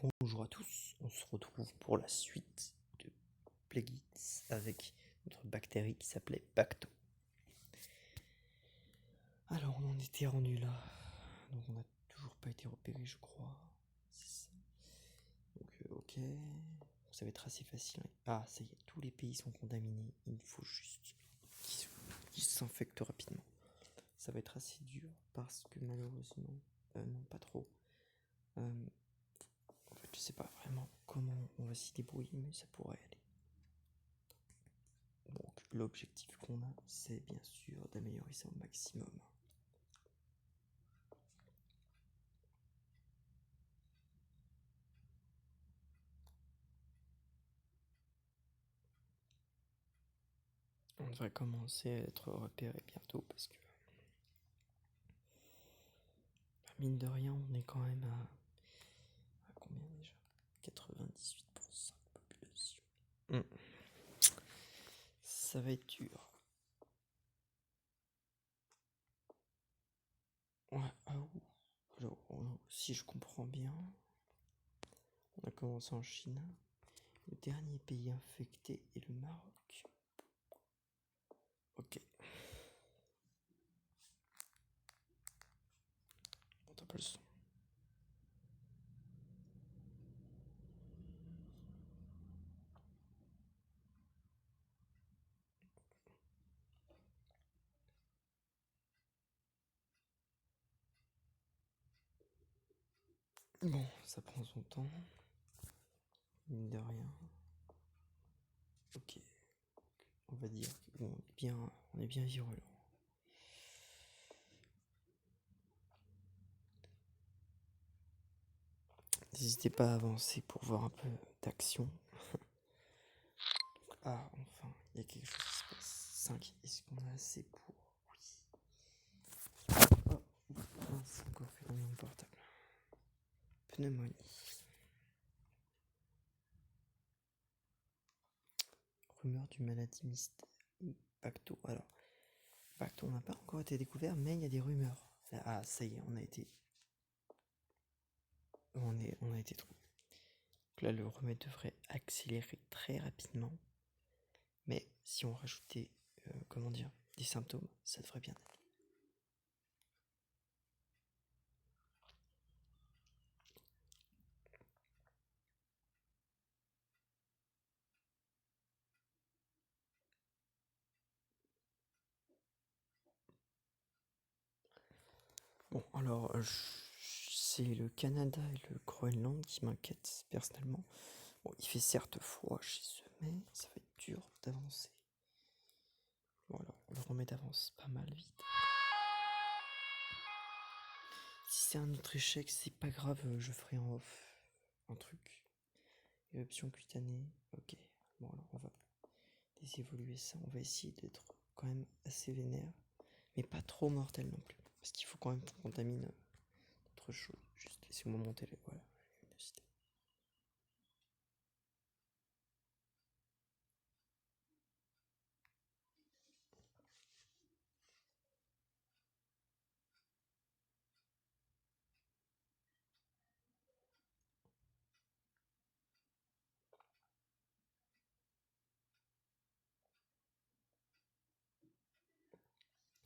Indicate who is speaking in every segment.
Speaker 1: Bonjour à tous, on se retrouve pour la suite de Plague It avec notre bactérie qui s'appelait Bacto. Alors on en était rendu là, donc on n'a toujours pas été repéré je crois, c'est ça. Donc ok, ça va être assez facile. Ah ça y est, tous les pays sont contaminés, il faut juste qu'ils s'infectent rapidement. Ça va être assez dur parce que malheureusement, non pas trop. En fait, je sais pas vraiment comment on va s'y débrouiller, mais ça pourrait aller. Donc, l'objectif qu'on a, c'est bien sûr d'améliorer ça au maximum. On devrait commencer à être repéré bientôt parce que, mine de rien, on est quand même à combien déjà 98% de population. Ça va être dur. Ouais, alors, si je comprends bien, on a commencé en Chine. Le dernier pays infecté est le Maroc. Ok. On t'appelle le son. Bon, ça prend son temps. Mine de rien. Ok. On va dire qu'on est bien virulent. N'hésitez pas à avancer pour voir un peu d'action. Ah, enfin, il y a quelque chose qui se passe. 5, est-ce qu'on a assez pour... Oui. Oh, c'est encore fait dans mon portable. Pneumonie. Rumeur d'une maladie mystère. Bacto. Alors, Bacto, on n'a pas encore été découvert, mais il y a des rumeurs. Ah, ça y est, on a été trouvé. Donc là, le remède devrait accélérer très rapidement. Mais si on rajoutait, des symptômes, ça devrait bien aller. Bon, alors, c'est le Canada et le Groenland qui m'inquiètent personnellement. Bon, il fait certes froid chez eux, mais ça va être dur d'avancer. Bon, alors, le remède avance pas mal vite. Si c'est un autre échec, c'est pas grave, je ferai en off un truc. Éruption cutanée, ok. Bon, alors, on va désévoluer ça. On va essayer d'être quand même assez vénère, mais pas trop mortel non plus. Parce qu'il faut quand même qu'on contamine autre chose. Juste laissez-moi monter les. Voilà.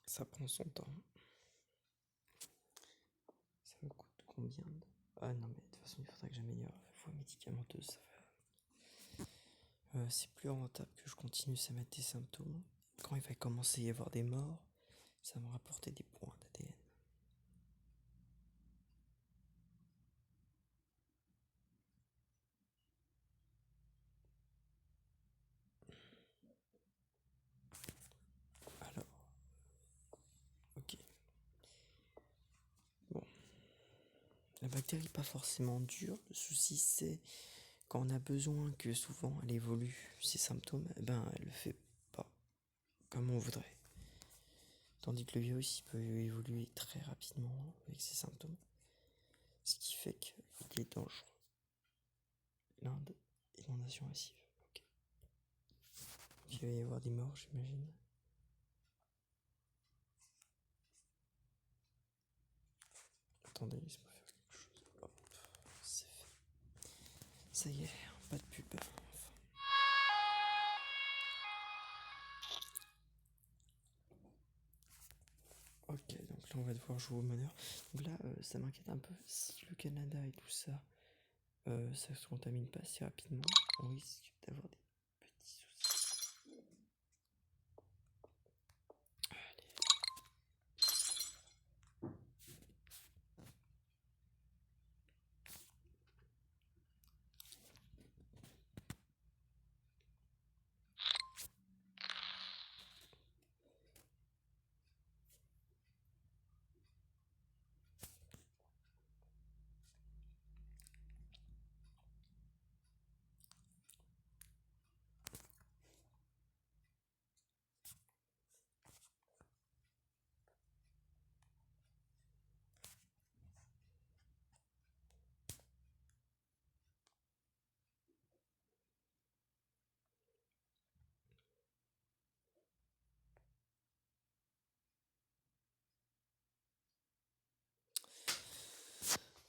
Speaker 1: Ça prend son temps. Ça me coûte combien de... Ah non, mais de toute façon, il faudrait que j'améliore la voie médicamenteuse. Ça va. C'est plus rentable que je continue à mettre des symptômes. Quand il va commencer à y avoir des morts, ça va me rapporter des points d'ADN. Alors, ok. Bon. La bactérie pas forcément dure. Le souci, c'est quand on a besoin que souvent elle évolue ses symptômes, elle le fait pas comme on voudrait. Tandis que le virus, il peut évoluer très rapidement avec ses symptômes. Ce qui fait qu'il est dangereux. L'Inde, inondation massive. Ok. Il va y avoir des morts, j'imagine. Attendez, laisse-moi faire quelque chose. Hop, c'est fait. Ça y est, pas de pub. Ok, donc là on va devoir jouer au meneur. Donc là, ça m'inquiète un peu. Si le Canada et tout ça, ça se contamine pas assez rapidement, on risque d'avoir des petits soucis.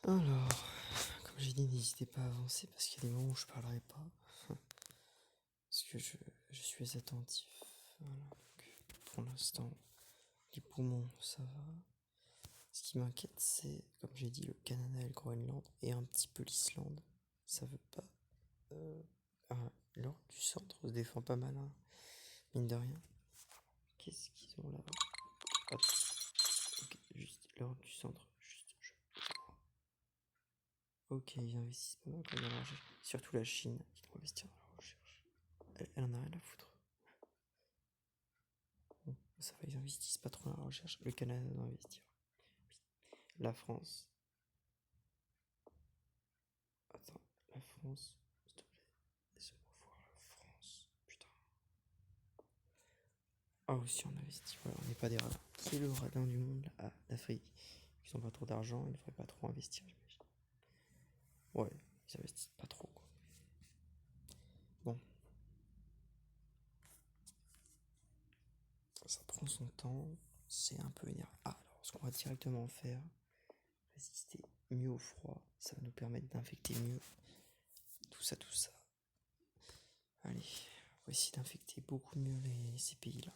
Speaker 1: Alors, comme j'ai dit, n'hésitez pas à avancer parce qu'il y a des moments où je parlerai pas. Parce que je suis attentif. Voilà, donc, pour l'instant, les poumons, ça va. Ce qui m'inquiète, c'est, comme j'ai dit, le Canada et le Groenland, et un petit peu l'Islande. Ça veut pas. L'Europe du centre se défend pas mal, hein, mine de rien. Qu'est-ce qu'ils ont là? Hop. Ok, juste l'Europe du centre. Juste, ok, ils investissent pas mal dans la recherche. Surtout la Chine qui doit investir dans la recherche. Elle en a rien à foutre. Bon, ça va, ils investissent pas trop dans la recherche. Le Canada doit investir. La France. Attends, la France, s'il te plaît. Laisse-moi voir la France. Putain. Ah aussi on investit. Voilà, on n'est pas des radins. Qui est le radin du monde là? Ah, l'Afrique. Ils ont pas trop d'argent, ils devraient pas trop investir, j'imagine. Ouais, ils investissent pas trop quoi. Bon. Ça prend son temps. C'est un peu énervant. Ah, alors ce qu'on va directement faire, résister mieux au froid. Ça va nous permettre d'infecter mieux. Tout ça, tout ça. Allez, on va essayer d'infecter beaucoup mieux ces pays-là.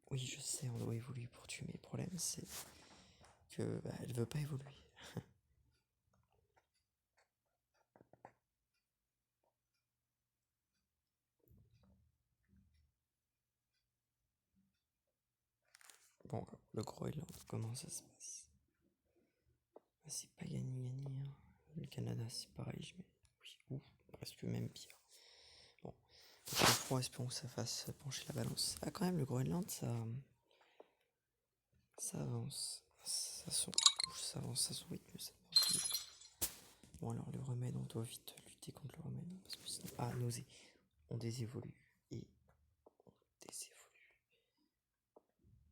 Speaker 1: Oui, je sais, on doit évoluer pour tuer, mais le problème c'est que elle veut pas évoluer. Bon, le Groenland, comment ça se passe? C'est pas gagné-gagné, hein. Le Canada, c'est pareil, je mets. Oui, ou presque même pire. Bon, le froid, espérons que ça fasse pencher la balance. Ah, quand même, le Groenland, ça avance. Ça avance à son rythme, ça avance vite. Bon, alors, le remède, on doit vite lutter contre le remède. Parce que sinon. Ah, nausée. On désévolue. Et on désévolue.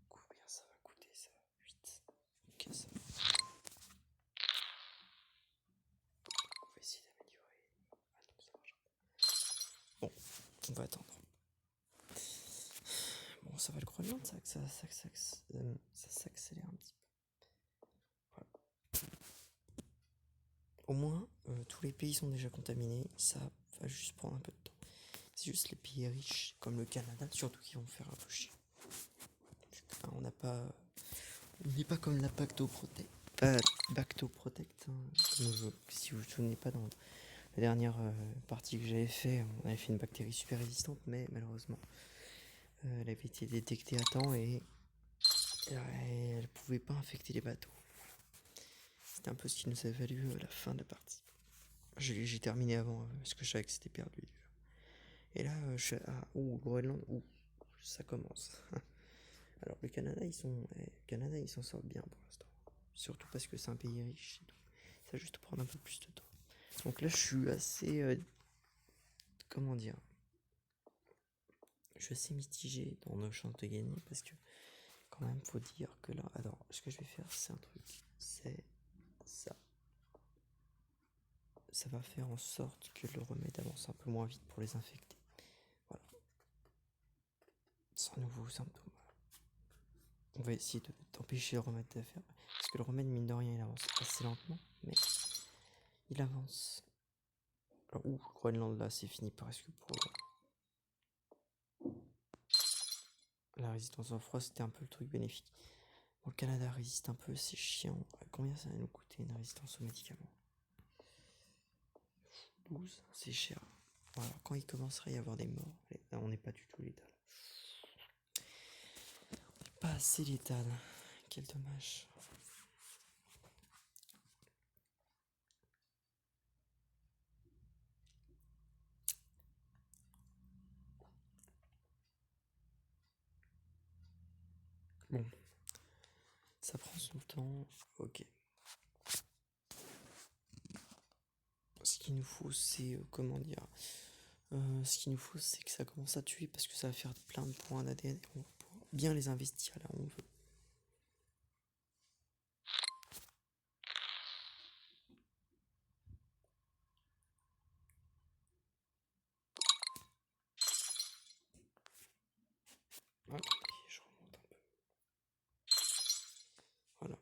Speaker 1: Combien ça va coûter ça? 8. Ok, ça va. On va essayer d'améliorer. Ah non, ça marche pas. Bon, on va attendre. Bon, ça va le Groenland, ça s'accélère un petit peu. Voilà. Au moins, tous les pays sont déjà contaminés. Ça va juste prendre un peu de temps. C'est juste les pays riches, comme le Canada, surtout qui vont faire un peu chier. Enfin, on n'est pas comme la Pacto Protect. Bacto Protect. Hein, si vous vous souvenez pas, dans la dernière partie que j'avais fait, on avait fait une bactérie super résistante, mais malheureusement, elle avait été détectée à temps et elle pouvait pas infecter les bateaux. C'était un peu ce qui nous a valu la fin de la partie. J'ai terminé avant parce que je savais que c'était perdu. Et là, Groenland, ça commence. Alors le Canada, Canada, ils s'en sortent bien pour l'instant. Surtout parce que c'est un pays riche. Ça va juste prendre un peu plus de temps. Donc là, je suis assez, comment dire, je suis assez mitigé dans nos chances de gagner parce que quand même, faut dire que là, alors, ce que je vais faire, c'est un truc, c'est ça. Ça va faire en sorte que le remède avance un peu moins vite pour les infecter. Voilà. Sans nouveaux symptômes. On va essayer d'empêcher le remède de faire. Parce que le remède, mine de rien, il avance assez lentement. Mais Il avance. Alors, Groenland là, c'est fini presque pour la résistance au froid, c'était un peu le truc bénéfique. Bon, le Canada résiste un peu, c'est chiant. Combien ça va nous coûter une résistance aux médicaments? 12, c'est cher. Voilà, quand il commencerait à y avoir des morts, là, on n'est pas du tout létal. On n'est pas assez létal. Quel dommage. Bon, ça prend son temps. Ok. Ce qu'il nous faut, c'est comment dire. Ce qu'il nous faut, c'est que ça commence à tuer parce que ça va faire plein de points d'ADN. On va pouvoir bien les investir là où on veut. Attendez, je remonte un peu. Voilà.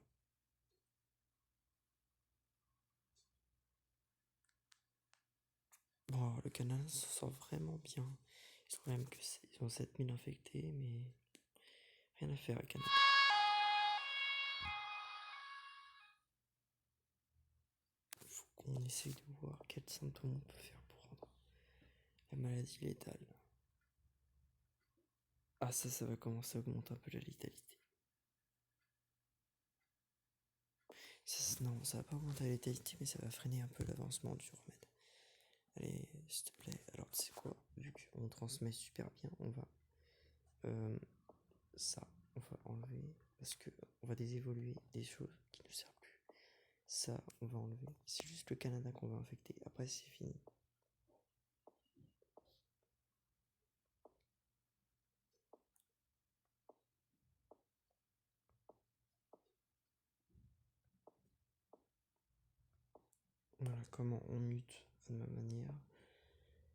Speaker 1: Bon, le Canada s'en sort vraiment bien. Ils ont quand même que ils ont 7000 infectés, mais rien à faire, le Canada. Faut qu'on essaye de voir quels symptômes on peut faire pour rendre la maladie létale. Ah, ça va commencer à augmenter un peu la létalité. Non, ça va pas augmenter la létalité, mais ça va freiner un peu l'avancement du remède. Allez, s'il te plaît. Alors, tu sais quoi? Vu qu'on transmet super bien, on va. Ça, on va enlever. Parce que on va désévoluer des choses qui ne servent plus. Ça, on va enlever. C'est juste le Canada qu'on va infecter. Après, c'est fini. Voilà comment on mute de ma manière.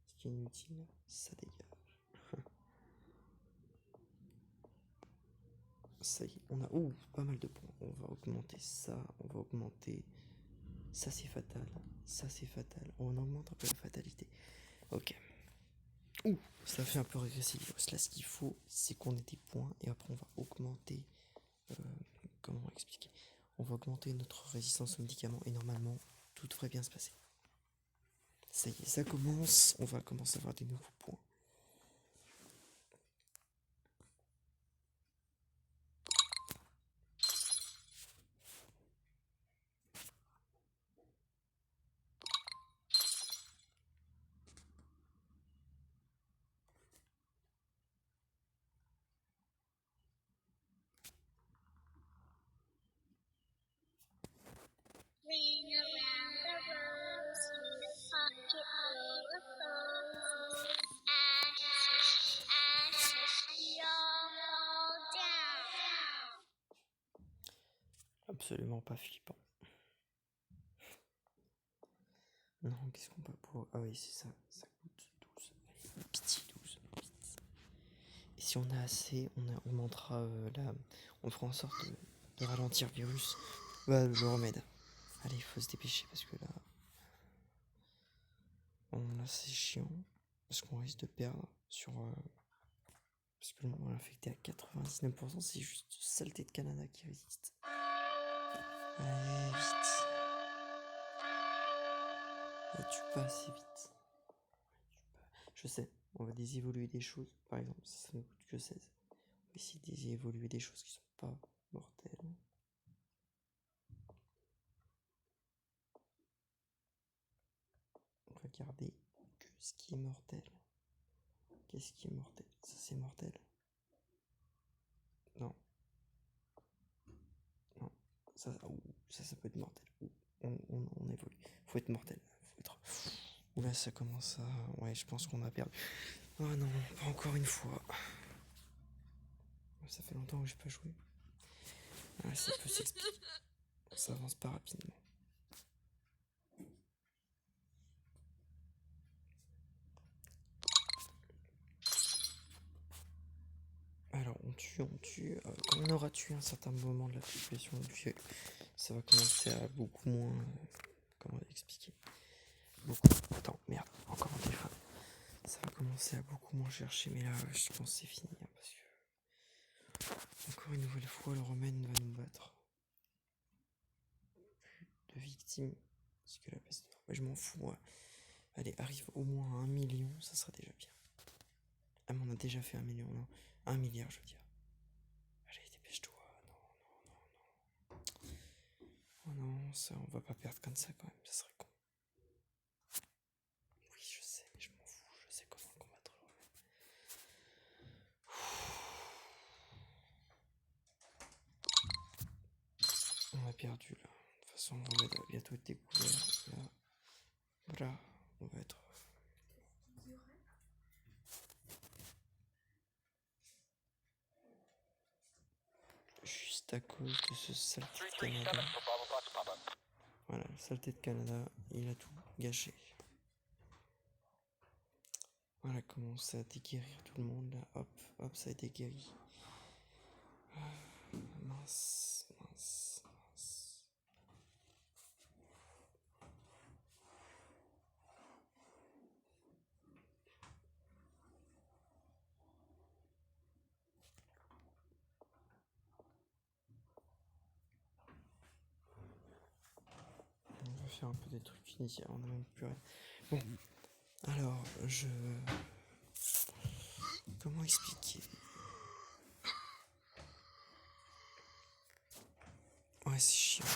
Speaker 1: Ce qui est inutile, ça dégage. Ça y est, on a pas mal de points. On va augmenter ça, on va augmenter. Ça c'est fatal, ça c'est fatal. On augmente un peu la fatalité. Ok. Ça fait un peu régresser les virus. Là, ce qu'il faut, c'est qu'on ait des points et après on va augmenter. Comment expliquer? On va augmenter notre résistance aux médicaments et normalement, tout devrait bien se passer. Ça y est, ça commence. On va commencer à avoir des nouveaux points. Absolument pas flippant. Non, qu'est-ce qu'on peut pour. Ah oui, c'est ça. Ça coûte 12. Allez, pitié, 12. Vite. Et si on a assez, on augmentera là. On fera en sorte de ralentir le virus. Bah, le remède. Allez, il faut se dépêcher parce que là. Là, c'est chiant. Parce qu'on risque de perdre sur. Parce que le nombre infecté à 99%, c'est juste saleté de Canada qui résiste. Allez, vite. Et tue pas assez vite. Je sais, on va désévoluer des choses. Par exemple, ça ne coûte que 16. On va essayer de désévoluer des choses qui sont pas mortelles. On va garder que ce qui est mortel. Qu'est-ce qui est mortel? Ça c'est mortel. Non. Non. Ça peut être mortel. On évolue. Faut être mortel. Faut être. Oula, ça commence à. Ouais, je pense qu'on a perdu. Oh non, pas encore une fois. Ça fait longtemps que j'ai pas joué. Ah, ça peut s'expliquer. Ça avance pas rapidement. Alors on tue. Quand on aura tué un certain moment de la population, ça va commencer à beaucoup moins. Comment expliquer? beaucoup. Attends, merde, encore un téléphone. Ça va commencer à beaucoup moins chercher, mais là, je pense que c'est fini. Hein, parce que, encore une nouvelle fois, le Romaine va nous battre. De victimes. Parce que la peste noire, mais je m'en fous. Moi. Allez, arrive au moins à 1 million, ça sera déjà bien. Ah, mais on a déjà fait 1 million, non 1 milliard, je veux dire. Allez, dépêche-toi. Non. Oh non, ça, on va pas perdre comme ça quand même, ça serait con. Oui, je sais, mais je m'en fous, je sais comment combattre le Romaine. On a perdu là. De toute façon, le Romaine va bientôt être découvert. Là. Voilà, on va être. Juste à cause de ce saleté de Canada. Voilà, le saleté de Canada, il a tout gâché. Voilà, commence à déguérir tout le monde là. Hop, ça a été guéri. Mince. On va faire un peu des trucs initiaux, on n'a même plus rien. Bon, alors, comment expliquer? Ouais, c'est chiant.